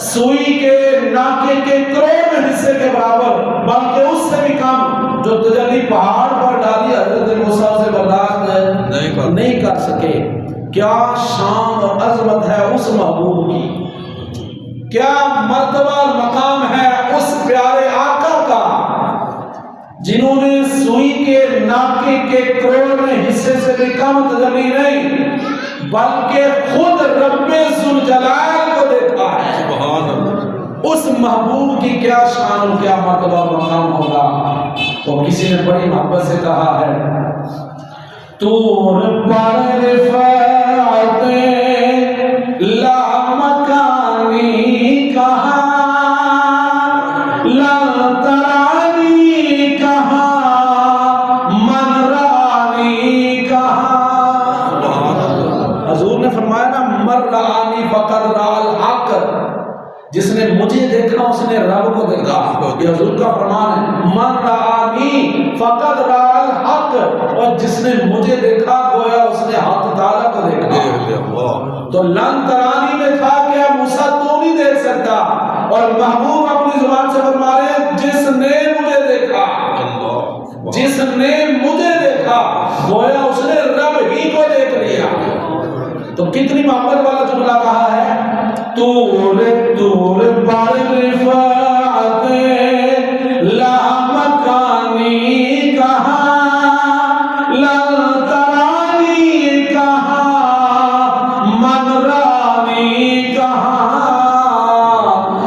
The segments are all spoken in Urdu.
سوئی کے ناکے کے کروڑ حصے کے برابر، بلکہ اس سے بھی کم، جو تجلی پہاڑ پر ڈالی حضرت موسیٰ سے برداشت نہیں کر سکے۔ کیا شان اور عظمت ہے اس محبوب کی، کیا مرتبہ اور مقام ہے اس پیارے آقا کا، جنہوں نے سوئی کے ناکے کے کروڑویں حصے سے بھی کم تجلی نہیں بلکہ خود رب ذوالجلال کو دیکھا ہے۔ سبحان اللہ۔ اس محبوب کی کیا شان اور کیا مرتبہ اور مقام ہوگا۔ تو کسی نے بڑی محبت سے کہا ہے، طور پر رفعت لا مکانی کہا، لا ترانی کہا، من رانی کہا۔ حضور نے فرمایا نا، من رانی فقد رأى الحق، جس نے مجھے دیکھا اس نے رب کو دیکھا۔ یہ حضور کا فرمان ہے، من رآنی فقد رأى الحق، اور جس نے مجھے دیکھا گویا اس نے حق تعالیٰ کو دیکھا۔ تو لن ترانی میں تھا کہ موسیٰ تو نہیں دیکھ سکتا، اور محبوب اپنی زبان سے فرما رہے ہیں، جس نے مجھے دیکھا، جس نے مجھے دیکھا گویا اس نے رب ہی کو دیکھ لیا۔ تو کتنی محبت والا جملہ کہا ہے، طور پر رفعت لا مکانی کہا، لا ترانی کہا، من رانی کہا،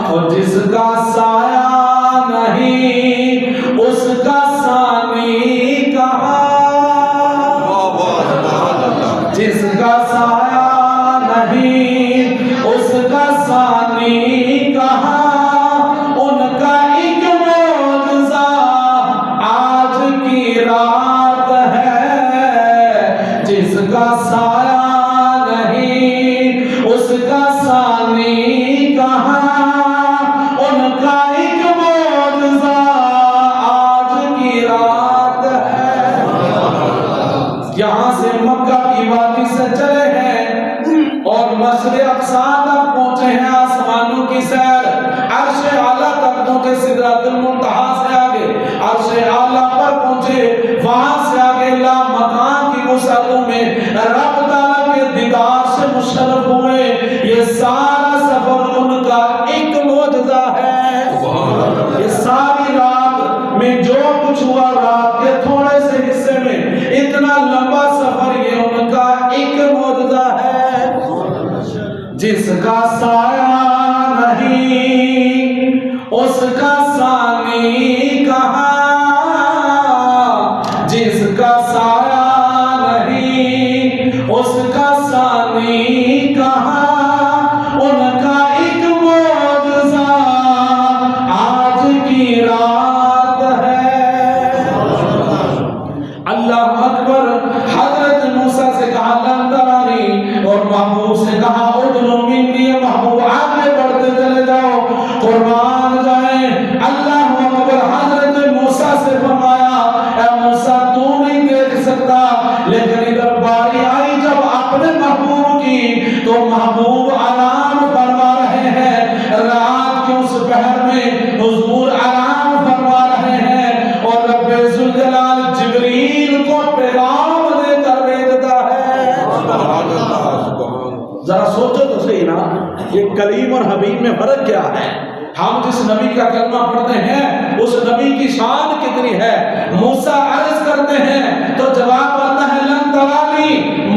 اور جس کا سایہ نہیں اس کا ثانی کہا، جس کا سایہ نہیں اس کا ثانی کہا، ان کا ایک معجزہ آج کی رات ہے، جس کا سایہ نہیں اس کا ثانی کہا، ان کا ایک معجزہ آج کی رات ہے۔ یہاں سے مکہ کی وادی سے چلے ہیں اور مسجد اقصی تک پہنچے ہیں، آسمانوں کی سیر، عرش اعلیٰ تک پہنچے، سدرۃ المنتہا سے آگے عرش اعلیٰ پر پہنچے، وہاں سے آگے لا مکان کی وسعتوں میں رب تعالیٰ کے دیدار سے مشرف ہوئے۔ یہ سارا سفر ان کا ایک معجزہ ہے۔ یہ ساری رات میں جو کچھ ہوا، رات کے تھوڑے سے حصے میں اتنا لمبا سفر، یہ ان کا ایک معجزہ ہے۔ جس کا سایہ نہیں اس کا ثانی کہا، جس کا سایہ نہیں اس کا ثانی کہا، ان کا ایک معجزہ آج کی رات ہے۔ اللہ اکبر۔ حضرت موسیٰ سے کہا لن ترانی، اور محبوب سے کہا ادنو منی، محبوب آگے بڑھتے چلے جاؤ، قربان جائیں۔ اللہ اکبر۔ حضرت موسیٰ سے فرمایا اے موسیٰ تو نہیں دیکھ سکتا، لیکن ادھر باری آئی جب اپنے محبوب کی، تو محبوب آرام فرما رہے ہیں، رات کے اس پہر میں حضور آرام فرما رہے ہیں، اور رب ذوالجلال جبریل کو پیغام دے کر بھیجتا ہے۔ ذرا سوچو تو صحیح نا، یہ کلیم اور حبیب میں فرق کیا ہے؟ ہم جس نبی کا کلمہ پڑھتے ہیں اس نبی کی شان کتنی ہے۔ موسیٰ عرض کرتے ہیں تو جواب آتا ہے لن ترانی،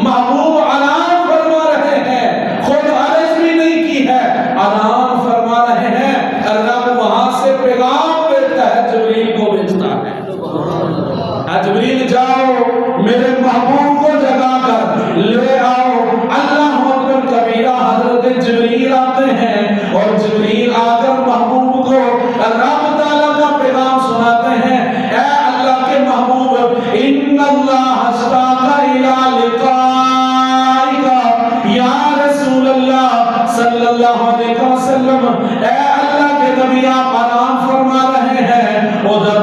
محبوب آرام فرما رہے ہیں، خود عرض بھی نہیں کی ہے، آرام فرما رہے ہیں، رب وہاں سے پیغام بھیجتا ہے، جبریل کو بھیجتا ہے، جبریل جاؤ میرے محبوب کو جگا کر لے آؤ۔ اللہ اکبر کبیرہ۔ حضرت جبریل آتے ہیں اور جبریل آ کر محبوب کو رب تعالیٰ کا پیغام سناتے ہیں، اے اللہ کے محبوب، ان اللہ اشتاق الی لقائک یا رسول اللہ صلی اللہ علیہ وسلم، اے اللہ کے نبی آپ آرام فرما رہے ہیں، ادھر